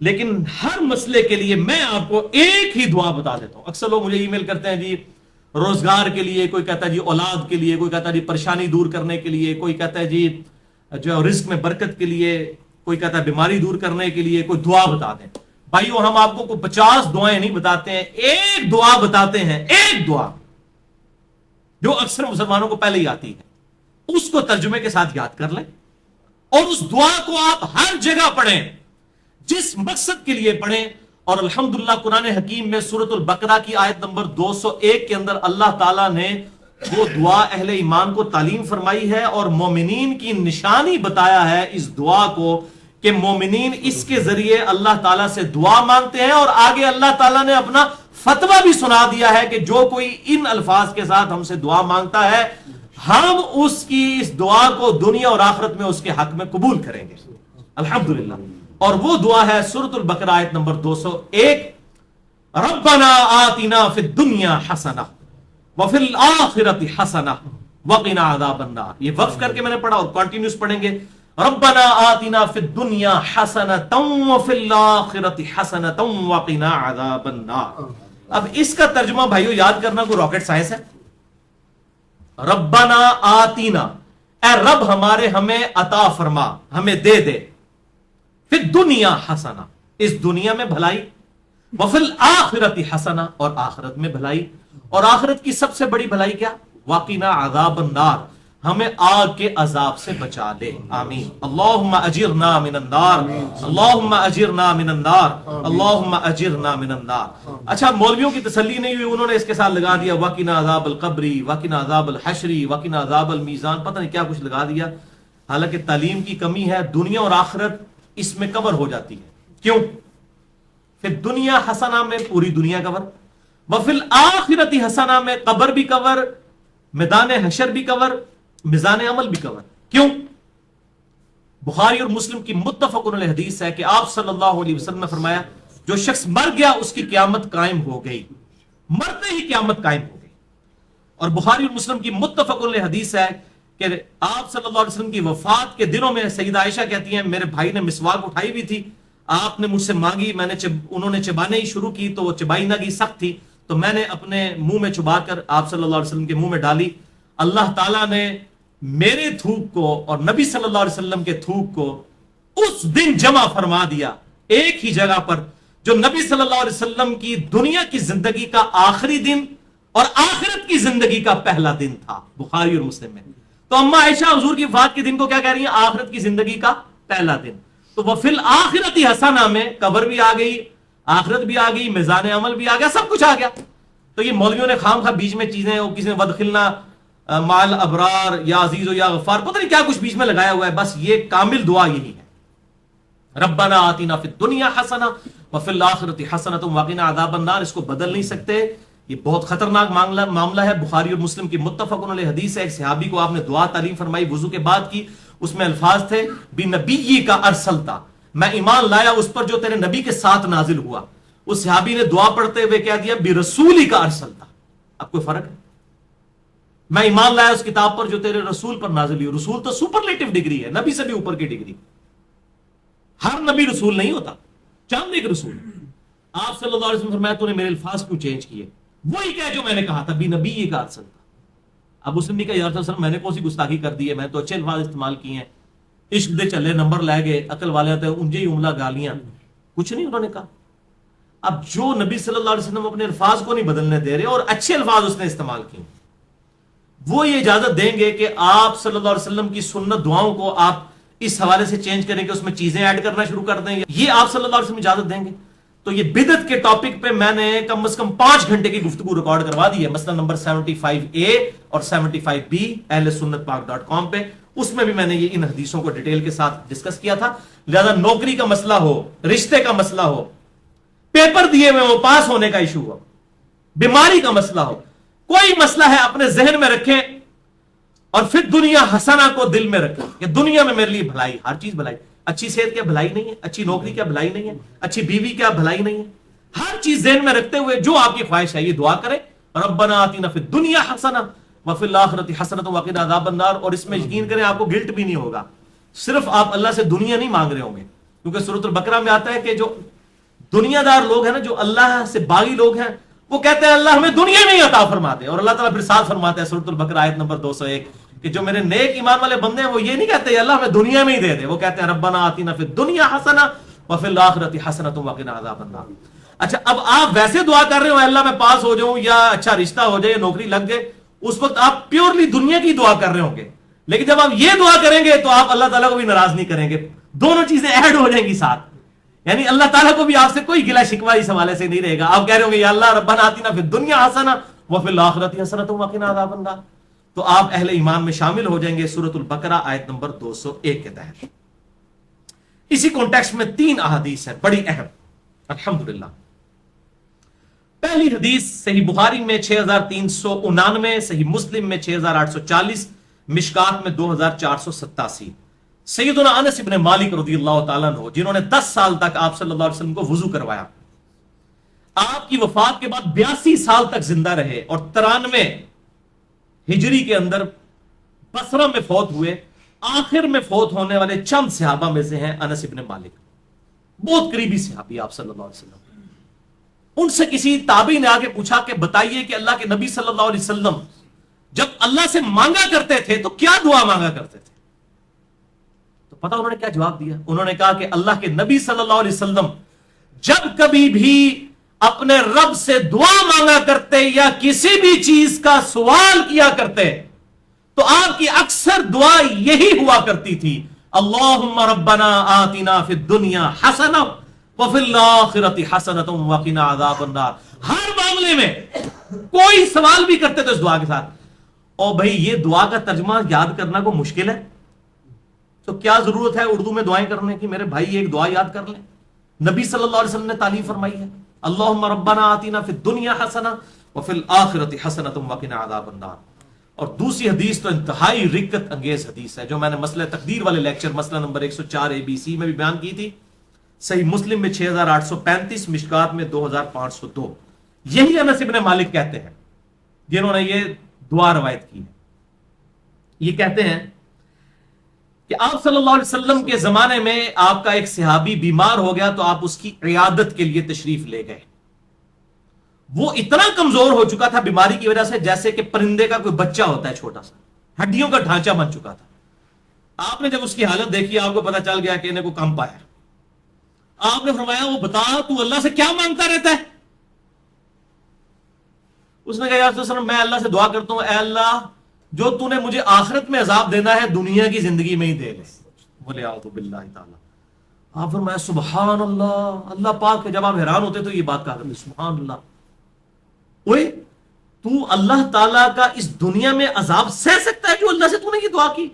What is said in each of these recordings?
لیکن ہر مسئلے کے لیے میں آپ کو ایک ہی دعا بتا دیتا ہوں. اکثر لوگ مجھے ای میل کرتے ہیں جی روزگار کے لیے، کوئی کہتا ہے جی اولاد کے لیے، کوئی کہتا ہے جی پریشانی دور کرنے کے لیے، کوئی کہتا ہے جی جو رزق میں برکت کے لیے، کوئی کہتا ہے بیماری دور کرنے کے لیے کوئی دعا بتا دیں. بھائیو ہم آپ کو 50 دعائیں نہیں بتاتے ہیں، ایک دعا بتاتے ہیں، ایک دعا جو اکثر مسلمانوں کو پہلے ہی آتی ہے. اس کو ترجمے کے ساتھ یاد کر لیں اور اس دعا کو آپ ہر جگہ پڑھیں، جس مقصد کے لیے پڑھیں. اور الحمدللہ قرآن حکیم میں سورۃ البقرہ کی آیت نمبر 201 کے اندر اللہ تعالیٰ نے وہ دعا اہل ایمان کو تعلیم فرمائی ہے اور مومنین کی نشانی بتایا ہے اس دعا کو کہ مومنین اس کے ذریعے اللہ تعالیٰ سے دعا مانگتے ہیں. اور آگے اللہ تعالیٰ نے اپنا فتویٰ بھی سنا دیا ہے کہ جو کوئی ان الفاظ کے ساتھ ہم سے دعا مانگتا ہے ہم اس کی اس دعا کو دنیا اور آخرت میں اس کے حق میں قبول کریں گے. الحمدللہ. اور وہ دعا ہے سورۃ البقرہ آیت نمبر 201 ربنا آتنا فی الدنیا حسنہ وفی الآخرۃ حسنہ وقنا عذاب النار. یہ وقف کر کے میں نے پڑھا اور کنٹینیوس پڑھیں گے. ربنا آتنا فی الدنیا حسنۃ وفی الآخرۃ حسنۃ وقنا عذاب النار. اب اس کا ترجمہ بھائیو یاد کرنا کوئی راکٹ سائنس ہے. ربنا آتینا، اے رب ہمارے ہمیں عطا فرما، ہمیں دے دے. فی الدنیا حسنہ، اس دنیا میں بھلائی. وفی الآخرۃ حسنہ، اور آخرت میں بھلائی. اور آخرت کی سب سے بڑی بھلائی کیا؟ وقنا عذاب النار، ہمیں آگ کے عذاب سے بچا لے. آمین. اللہم اجرنا من النار، اللہم اجرنا من النار، اللہم اجرنا من النار. اچھا مولویوں کی تسلی نہیں ہوئی، انہوں نے اس کے ساتھ لگا دیا وقنا عذاب القبر، وقنا عذاب الحشر، وقنا عذاب المیزان، پتہ نہیں کیا کچھ لگا دیا. حالانکہ تعلیم کی کمی ہے. دنیا اور آخرت اس میں کور ہو جاتی ہے. کیوں؟ پھر دنیا حسنہ میں پوری دنیا کور، وفی الآخرۃ حسنہ میں قبر بھی کور، میدان حشر بھی کور، میزان عمل بھی کور. کیوں؟ بخاری اور مسلم کی متفق علیہ حدیث ہے کہ آپ صلی اللہ علیہ وسلم نے فرمایا جو شخص مر گیا اس کی قیامت قائم ہو گئی، مرتے ہی قیامت قائم ہو گئی. اور بخاری اور مسلم کی متفق علیہ حدیث ہے کہ آپ صلی اللہ علیہ وسلم کی وفات کے دنوں میں سیدہ عائشہ کہتی ہیں میرے بھائی نے مسواک اٹھائی ہوئی تھی، آپ نے مجھ سے مانگی، میں نے انہوں نے چبانے ہی شروع کی تو وہ چبائی نہ گئی، سخت تھی، تو میں نے اپنے منہ میں چبا کر آپ صلی اللہ علیہ وسلم کے منہ میں ڈالی. اللہ تعالیٰ نے میرے تھوک کو اور نبی صلی اللہ علیہ وسلم کے تھوک کو اس دن جمع فرما دیا ایک ہی جگہ پر جو نبی صلی اللہ علیہ وسلم کی دنیا کی زندگی کا آخری دن اور آخرت کی زندگی کا پہلا دن تھا. بخاری اور مسلم میں. تو اما عائشہ حضور کی وفات کے دن کو کیا کہہ رہی ہیں؟ آخرت کی زندگی کا پہلا دن. تو وہ فی الآخرۃ حسنہ میں قبر بھی آ گئی، آخرت بھی آ گئی، میزان عمل بھی آ گیا، سب کچھ آ گیا. تو یہ مولویوں نے خام خواہ بیچ میں چیزیں، وہ کسی نے ودخلنا مال ابرار یا عزیز و یا غفار، پتہ نہیں کیا کچھ بیچ میں لگایا ہوا ہے. بس یہ کامل دعا یہی ہے، ربنا آتنا فی الدنیا حسنہ وفی الآخرۃ حسنۃ وقنا عذاب النار. اس کو بدل نہیں سکتے، یہ بہت خطرناک معاملہ ہے. بخاری اور مسلم کی متفق علیہ حدیث ہے. ایک صحابی کو آپ نے دعا تعلیم فرمائی وضو کے بعد کی، اس میں الفاظ تھے بنبی کا ارسلتا، میں ایمان لایا اس پر جو تیرے نبی کے ساتھ نازل ہوا. اس صحابی نے دعا پڑھتے ہوئے کیا دیا؟ برسولی کا ارسلتا. اب کوئی فرق ہے؟ میں ایمان لایا اس کتاب پر جو تیرے رسول پر نازل ہوئی. رسول تو سپرلیٹو ڈگری ہے، نبی سے بھی اوپر کی ڈگری. ہر نبی رسول نہیں ہوتا، چند ایک رسول. آپ صلی اللہ علیہ وسلم فرمایا تو نے میرے الفاظ کیوں چینج کیے؟ وہی کیا جو میں نے کہا تھا بنبی کا ارسلتا. اب اس نے کہا یا رسول اللہ میں نے کون سی گستاخی کر دی ہے؟ میں تو اچھے الفاظ استعمال کیے ہیں، عشق دے چلے نمبر لے گئے، عقل والے ہوتے انجے ہی عملہ گالیاں، کچھ نہیں انہوں نے کہا. اب جو نبی صلی اللہ علیہ وسلم اپنے الفاظ کو نہیں بدلنے دے رہے اور اچھے الفاظ اس نے استعمال کیے، وہ یہ اجازت دیں گے کہ آپ صلی اللہ علیہ وسلم کی سنت دعاؤں کو آپ اس حوالے سے چینج کریں کہ اس میں چیزیں ایڈ کرنا شروع کر دیں، یہ آپ صلی اللہ علیہ وسلم اجازت دیں گے؟ تو یہ بدعت کے ٹاپک پہ میں نے کم از کم 5 گھنٹے کی گفتگو ریکارڈ کروا دی ہے، مثلا نمبر 75A اور 75B اہل سنت پاک.com پہ. اس میں بھی میں نے یہ ان حدیثوں کو ڈیٹیل کے ساتھ ڈسکس کیا تھا. لہذا نوکری کا مسئلہ ہو، رشتے کا مسئلہ ہو، پیپر دیے ہوئے ہو، پاس ہونے کا ایشو ہو، بیماری کا مسئلہ ہو، کوئی مسئلہ ہے اپنے ذہن میں رکھیں اور پھر دنیا حسنہ کو دل میں رکھیں کہ دنیا میں میرے لیے بھلائی، ہر چیز بھلائی. اچھی صحت کیا بھلائی نہیں ہے؟ اچھی نوکری کیا بھلائی نہیں ہے؟ اچھی بیوی کیا بھلائی نہیں ہے؟ ہر چیز ذہن میں رکھتے ہوئے جو آپ کی خواہش ہے یہ دعا کریں ربنا آتنا فی الدنیا حسنہ وفی الآخرۃ حسنۃ وقنا عذاب النار. اور اس میں یقین کریں آپ کو گلٹ بھی نہیں ہوگا. صرف آپ اللہ سے دنیا نہیں مانگ رہے ہوں گے، کیونکہ سورۃ البقرہ میں آتا ہے کہ جو دنیا دار لوگ ہیں نا، جو اللہ سے باغی لوگ ہیں، وہ کہتے ہیں اللہ ہمیں دنیا میں ہی عطا فرما دے، اور اللہ تعالیٰ پھر ساتھ فرماتا ہے سورۃ البقرہ آیت نمبر 201 کہ جو میرے نیک ایمان والے بندے ہیں وہ یہ نہیں کہتے اللہ ہمیں دنیا میں ہی دے دے، وہ کہتے ہیں ربنا آتنا فی الدنیا حسنہ وفی الآخرۃ حسنۃ وقنا عذاب النار۔ اچھا اب آپ ویسے دعا کر رہے ہو اللہ میں پاس ہو جاؤں یا اچھا رشتہ ہو جائے، نوکری لگ جائے، اس وقت آپ پیورلی دنیا کی دعا کر رہے ہوں گے، لیکن جب آپ یہ دعا کریں گے تو آپ اللہ تعالیٰ کو بھی ناراض نہیں کریں گے، دونوں چیزیں ایڈ ہو جائیں گی ساتھ، یعنی اللہ تعالیٰ کو بھی آپ سے کوئی گلہ شکوہ اس حوالے سے نہیں رہے گا۔ آپ کہہ رہے ہوں گے یا اللہ ربنا آتنا فی الدنیا حسنہ وفی الآخرۃ حسنۃ وقنا عذاب النار، تو آپ اہل ایمان میں شامل ہو جائیں گے سورۃ البقرہ آیت نمبر 201 کے تحت۔ اسی کانٹیکسٹ میں 3 احادیث ہیں بڑی اہم الحمدللہ۔ پہلی حدیث صحیح بخاری میں 6399، صحیح مسلم میں 6840، مشکات میں 2487۔ سیدنا انس ابن مالک رضی اللہ تعالیٰ عنہ جنہوں نے 10 سال تک آپ صلی اللہ علیہ وسلم کو وضو کروایا، آپ کی وفات کے بعد 82 سال تک زندہ رہے اور 93 ہجری کے اندر بصرہ میں فوت ہوئے۔ آخر میں فوت ہونے والے چند صحابہ میں سے ہیں انس ابن مالک، بہت قریبی صحابی آپ صلی اللہ علیہ وسلم۔ ان سے کسی تابعی نے آگے پوچھا کہ بتائیے کہ اللہ کے نبی صلی اللہ علیہ وسلم جب اللہ سے مانگا کرتے تھے تو کیا دعا مانگا کرتے تھے؟ تو پتہ انہوں نے کیا جواب دیا؟ انہوں نے کہا کہ اللہ کے نبی صلی اللہ علیہ وسلم جب کبھی بھی اپنے رب سے دعا مانگا کرتے یا کسی بھی چیز کا سوال کیا کرتے تو آپ کی اکثر دعا یہی ہوا کرتی تھی، اللہم ربنا آتنا فی الدنیا حسنہ وفی الآخرۃ حسنۃ وقنا عذاب النار۔ ہر معاملے میں کوئی سوال بھی کرتے تو اس دعا کے ساتھ۔ اور بھائی یہ دعا کا ترجمہ یاد کرنا کو مشکل ہے تو کیا ضرورت ہے اردو میں دعائیں کرنے کی؟ میرے بھائی ایک دعا یاد کر لیں، نبی صلی اللہ علیہ وسلم نے تعلیم فرمائی ہے، اللہم ربنا آتنا فی الدنیا حسنہ وفی الآخرۃ حسنۃ وقنا عذاب النار۔ اور دوسری حدیث تو انتہائی رکت انگیز حدیث ہے جو میں نے مسئلہ تقدیر والے لیکچر مسئلہ نمبر 104 ABC میں بھی بیان کی تھی، صحیح مسلم میں 6835، مشکات میں 2502۔ یہی انس ابن مالک کہتے ہیں جنہوں نے یہ دعا روایت کی ہے، یہ کہتے ہیں کہ آپ صلی اللہ علیہ وسلم کے زمانے میں آپ کا ایک صحابی بیمار ہو گیا تو آپ اس کی عیادت کے لیے تشریف لے گئے۔ وہ اتنا کمزور ہو چکا تھا بیماری کی وجہ سے جیسے کہ پرندے کا کوئی بچہ ہوتا ہے چھوٹا سا، ہڈیوں کا ڈھانچہ بن چکا تھا۔ آپ نے جب اس کی حالت دیکھی آپ کو پتا چل گیا کہ انہیں کو کم پایا۔ آپ نے فرمایا وہ بتا تو اللہ سے کیا مانگتا رہتا ہے؟ اس نے کہا یا رسول اللہ میں اللہ سے دعا کرتا ہوں اے اللہ جو تو نے مجھے آخرت میں عذاب دینا ہے دنیا کی زندگی میں ہی دے لے۔ بولے اعوذ باللہ تعالی۔ آپ فرمایا سبحان اللہ، اللہ پاک ہے۔ جب آپ حیران ہوتے تو یہ بات کہا کرتے سبحان اللہ، اوے تو اللہ تعالیٰ کا اس دنیا میں عذاب سہ سکتا ہے جو اللہ سے تو نے یہ دعا کی؟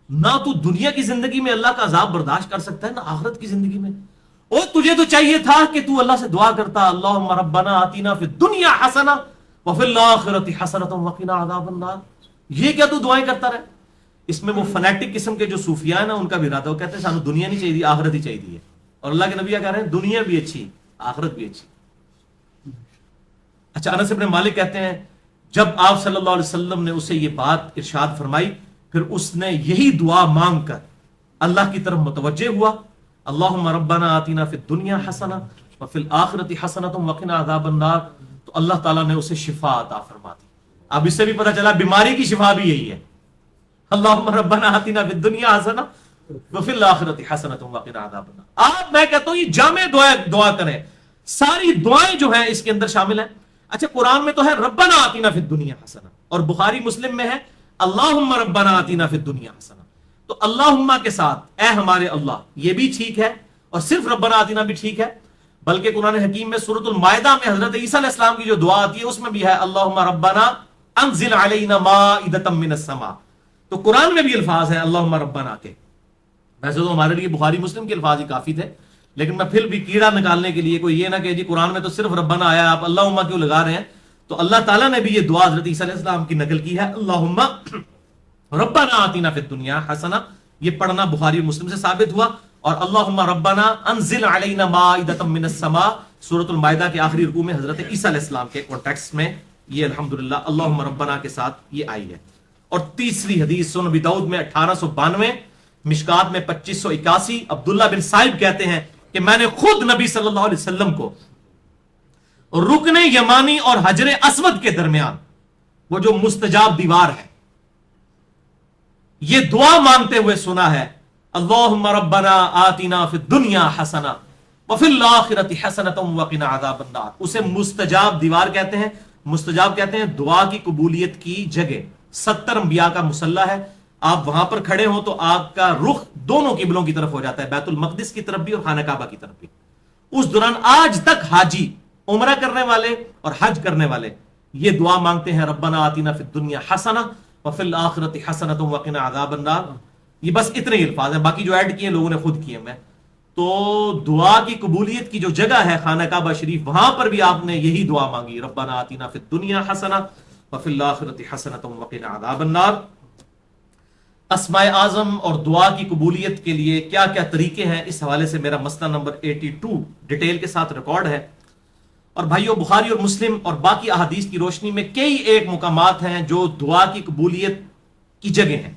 نہ تو دنیا کی زندگی میں اللہ کا عذاب برداشت کر سکتا ہے نہ آخرت کی زندگی میں۔ اور تجھے تو چاہیے تھا کہ تو اللہ سے دعا کرتا اللہم ربنا آتنا فی الدنیا حسنہ وفی الآخرۃ حسنۃ وقنا عذاب النار۔ یہ کیا تو دعائیں کرتا رہے؟ اس میں وہ فنیٹک قسم کے جو صوفیاء ہیں نا ان کا بھی ارادہ، وہ کہتے ہیں سانو دنیا نہیں چاہیے آخرت ہی چاہیے، اور اللہ کے نبی کیا کہہ رہے ہیں دنیا بھی اچھی آخرت بھی اچھی۔ اچھا انس ابن مالک کہتے ہیں جب آپ صلی اللہ علیہ وسلم نے اسے یہ بات ارشاد فرمائی پھر اس نے یہی دعا مانگ کر اللہ کی طرف متوجہ ہوا، اللہم ربنا آتنا فی الدنیا حسنہ وفی الآخرۃ حسنۃ وقنا عذاب النار، تو اللہ تعالیٰ نے اسے شفا عطا فرما دی۔ اب اس سے بھی پتہ چلا بیماری کی شفا بھی یہی ہے، اللہم ربنا آتنا فی الدنیا حسنہ وفی الآخرۃ حسنۃ وقنا عذاب النار۔ آپ میں کہتا ہوں یہ جامع دعا کریں، ساری دعائیں جو ہیں اس کے اندر شامل ہیں۔ اچھا قرآن میں تو ہے ربنا آتنا فی الدنیا حسنہ، اور بخاری مسلم میں ہے اللہم ربنا آتنا فی الدنیا حسنہ، تو اللہم کے ساتھ اے ہمارے اللہ یہ بھی ٹھیک ہے اور صرف ربنا آتنا بھی ٹھیک ہے، بلکہ قرآن حکیم میں سورۃ المائدہ میں حضرت عیسیٰ علیہ السلام کی جو دعا آتی ہے اس میں بھی ہے اللہم ربنا انزل علینا مائدۃ من السماء، تو قرآن میں بھی الفاظ ہیں اللہم ربنا کے۔ ویسے تو ہمارے لیے بخاری مسلم کے الفاظ ہی کافی تھے، لیکن میں پھر بھی کیڑا نکالنے کے لیے کوئی یہ نہ کہ جی قرآن میں تو صرف ربنا آیا آپ اللہم کیوں لگا رہے ہیں، تو اللہ تعالیٰ نے بھی یہ دعا حضرت عیسیٰ علیہ السلام کی نقل کی ہے اللہم ربنا آتنا فی الدنیا حسنہ، یہ پڑھنا بخاری مسلم سے ثابت ہوا، اور اللہم ربنا انزل علینا مائدۃ من السماء سورۃ المائدہ کے آخری رکوع میں حضرت عیسیٰ علیہ السلام کے کانٹیکسٹ میں یہ الحمدللہ اللہم ربنا کے ساتھ یہ آئی ہے۔ اور تیسری حدیث سنن ابی داؤد میں 1892، مشکات میں 2581. عبداللہ بن صائب کہتے ہیں کہ میں نے خود نبی صلی اللہ علیہ وسلم کو رکن یمانی اور حجر اسود کے درمیان وہ جو مستجاب دیوار ہے یہ دعا مانگتے ہوئے سنا ہے، اللہم ربنا آتنا فی الدنیا حسنہ وفی الآخرۃ حسنۃ وقنا عذاب النار. اسے مستجاب دیوار کہتے ہیں. مستجاب کہتے ہیں دعا کی قبولیت کی جگہ. 70 انبیاء کا مصلی ہے، آپ وہاں پر کھڑے ہوں تو آپ کا رخ دونوں قبلوں کی طرف ہو جاتا ہے، بیت المقدس کی طرف بھی اور خانہ کعبہ کی طرف بھی. اس دوران آج تک حاجی، عمرہ کرنے والے اور حج کرنے والے یہ دعا مانگتے ہیں، ربنا آتنا فی الدنیا حسنہ وفی الآخرۃ حسنۃ وقنا عذاب النار. یہ بس اتنے ہی الفاظ ہیں، باقی جو ایڈ کیے لوگوں نے خود کیے. میں تو دعا کی قبولیت کی جو جگہ ہے خانہ کعبہ شریف، وہاں پر بھی آپ نے یہی دعا مانگی، ربنا آتنا فی الدنیا حسنہ وفی الآخرۃ حسنۃ وقنا عذاب النار. اسماء اعظم اور دعا کی قبولیت کے لیے کیا کیا طریقے ہیں، اس حوالے سے میرا مسئلہ نمبر 82 ڈیٹیل کے ساتھ ریکارڈ ہے. اور بھائیو، بخاری اور مسلم اور باقی احادیث کی روشنی میں کئی ایک مقامات ہیں جو دعا کی قبولیت کی جگہ ہیں.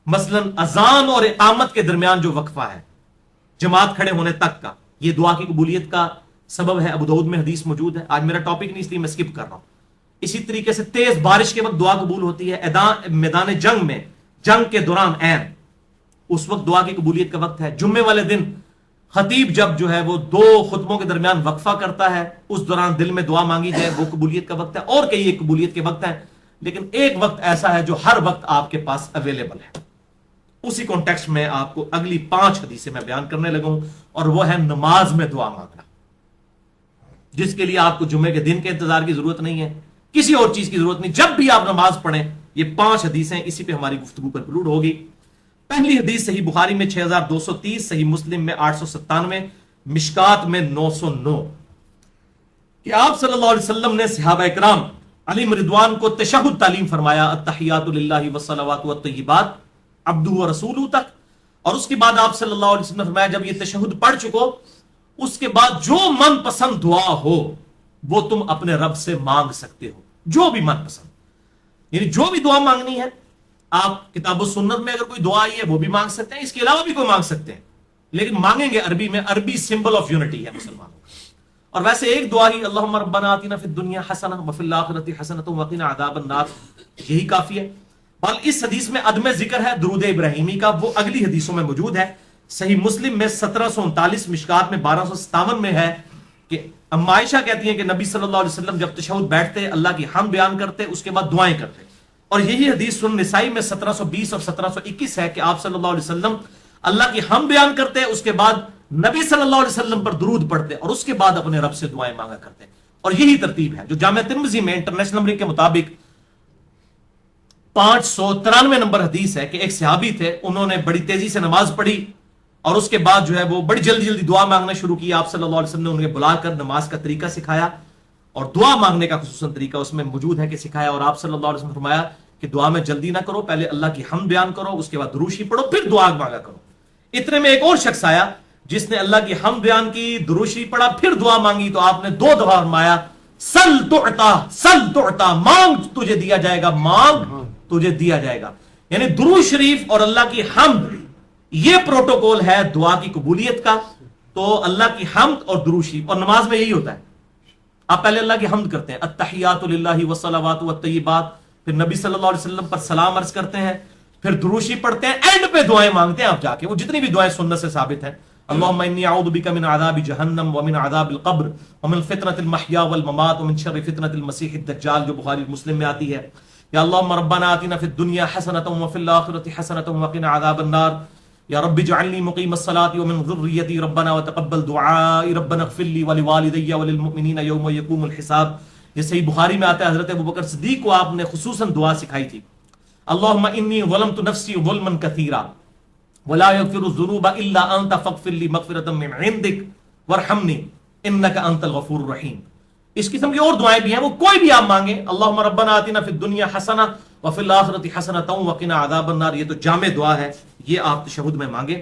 مثلا اذان اور اقامت کے درمیان جو وقفہ ہے جماعت کھڑے ہونے تک کا، یہ دعا کی قبولیت کا سبب ہے. ابو داؤد میں حدیث موجود ہے. آج میرا ٹاپک نہیں اس لیے میں سکپ کر رہا ہوں. اسی طریقے سے تیز بارش کے وقت دعا قبول ہوتی ہے. میدان جنگ میں، جنگ کے دوران اس وقت دعا کی قبولیت کا وقت ہے. جمعے والے دن خطیب جب جو ہے وہ 2 خطبوں کے درمیان وقفہ کرتا ہے، اس دوران دل میں دعا مانگی جائے، وہ قبولیت کا وقت ہے. اور کئی ایک قبولیت کے وقت ہیں، لیکن ایک وقت ایسا ہے جو ہر وقت آپ کے پاس اویلیبل ہے. اسی کانٹیکسٹ میں آپ کو اگلی 5 حدیثیں میں بیان کرنے لگا ہوں، اور وہ ہے نماز میں دعا مانگنا، جس کے لیے آپ کو جمعے کے دن کے انتظار کی ضرورت نہیں ہے، کسی اور چیز کی ضرورت نہیں. جب بھی آپ نماز پڑھیں یہ 5 حدیثیں اسی پہ ہماری گفتگو کنکلوڈ ہوگی. پہلی حدیث صحیح بخاری میں 6230، صحیح مسلم میں 897، مشکات میں 909 کہ آپ صلی اللہ علیہ وسلم نے صحابہ اکرام علیہم رضوان کو تشہد تعلیم فرمایا، التحیات للہ والصلوات والطیبات عبدہ ورسولہ تک. اور اس کے بعد آپ صلی اللہ علیہ وسلم نے فرمایا جب یہ تشہد پڑھ چکو اس کے بعد جو من پسند دعا ہو وہ تم اپنے رب سے مانگ سکتے ہو، جو بھی من پسند، یعنی جو بھی دعا مانگنی ہے. آپ کتاب و سنت میں اگر کوئی دعا آئی ہے وہ بھی مانگ سکتے ہیں، اس کے علاوہ بھی کوئی مانگ سکتے ہیں، لیکن مانگیں گے عربی میں. عربی سمبل آف یونٹی ہے مسلمانوں کا. اور ویسے ایک دعا ہی اللہم ربنا آتنا فی الدنیا حسنہ وفی الآخرۃ حسنۃ وقنا عذاب النار، یہی کافی ہے. بل اس حدیث میں عدم ذکر ہے درود ابراہیمی کا، وہ اگلی حدیثوں میں موجود ہے. صحیح مسلم میں 1739، مشکات میں 1257 میں ہے کہ اما عائشہ کہتی ہیں کہ نبی صلی اللہ علیہ وسلم جب تشہد بیٹھتے اللہ کی حمد بیان کرتے، اس کے بعد دعائیں کرتے. اور یہی حدیث سنن نسائی میں 1720 اور 1721 ہے کہ آپ صلی اللہ علیہ وسلم اللہ کی حمد بیان کرتے، اس کے بعد نبی صلی اللہ علیہ وسلم پر درود پڑھتے اور اس کے بعد اپنے رب سے دعائیں مانگا کرتے. اور یہی ترتیب ہے جو جامع ترمذی میں انٹرنیشنل نمبر کے مطابق 593 نمبر حدیث ہے کہ ایک صحابی تھے، انہوں نے بڑی تیزی سے نماز پڑھی اور اس کے بعد جو ہے وہ بڑی جلدی جلدی دعا مانگنا شروع کی. آپ صلی اللہ علیہ وسلم نے انہیں بلا کر نماز کا طریقہ سکھایا اور دعا مانگنے کا خصوصاً طریقہ اس میں موجود ہے کہ سکھایا. اور آپ صلی اللہ علیہ وسلم نے فرمایا کہ دعا میں جلدی نہ کرو، پہلے اللہ کی حمد بیان کرو، اس کے بعد دروشی پڑھو، پھر دعا مانگا کرو. اتنے میں ایک اور شخص آیا جس نے اللہ کی حمد بیان کی، دروشی پڑھا، پھر دعا مانگی تو آپ نے 2 دفعہ فرمایا سل تعطا، سل تعطا، مانگ تجھے دیا جائے گا، مانگ تجھے دیا جائے گا. یعنی درود شریف اور اللہ کی حمد یہ پروٹوکول ہے دعا کی قبولیت کا. تو اللہ کی حمد اور درود شریف، اور نماز میں یہی ہوتا ہے، آپ پہلے اللہ کی حمد کرتے ہیں، التحیات للہ والصلوات والطیبات، پھر نبی صلی اللہ علیہ وسلم پر سلام عرض کرتے ہیں، پھر درود شریف پڑھتے ہیں، اینڈ پہ دعائیں مانگتے ہیں آپ جا کے. وہ جتنی بھی دعائیں سنت سے ثابت ہیں، اللہم انی اعوذ بک من عذاب جہنم ومن عذاب القبر ومن فتنة المحیا والممات ومن شر فتنة المسیح الدجال، جو بخاری مسلم میں آتی ہے. یا اللہم ربنا آتنا فی الدنیا حسنۃ وفی الآخرۃ حسنۃ وقنا عذاب النار. یا رب اجعلنی مقیم الصلاۃ ومن ذریتی ربنا وتقبل دعائی ربنا اغفر لی ولوالدی وللمؤمنین یوم یقوم الحساب. یہ صحیح بخاری میں آتا ہے، حضرت ابوبکر صدیق کو آپ نے خصوصاً دعا سکھائی تھی، اللہم انی ظلمت نفسی ظلما کثیرا ولا یغفر الذنوب الا انت فاغفر لی مغفرۃ من عندک وارحمنی انک انت الغفور الرحیم. اس قسم کی اور دعائیں بھی ہیں، وہ کوئی بھی آپ مانگیں. اللہم ربنا آتنا فی الدنیا حسنہ وفی الآخرۃ حسنۃ وقنا عذاب النار، یہ تو جامع دعا ہے، یہ آپ تشہد میں مانگیں.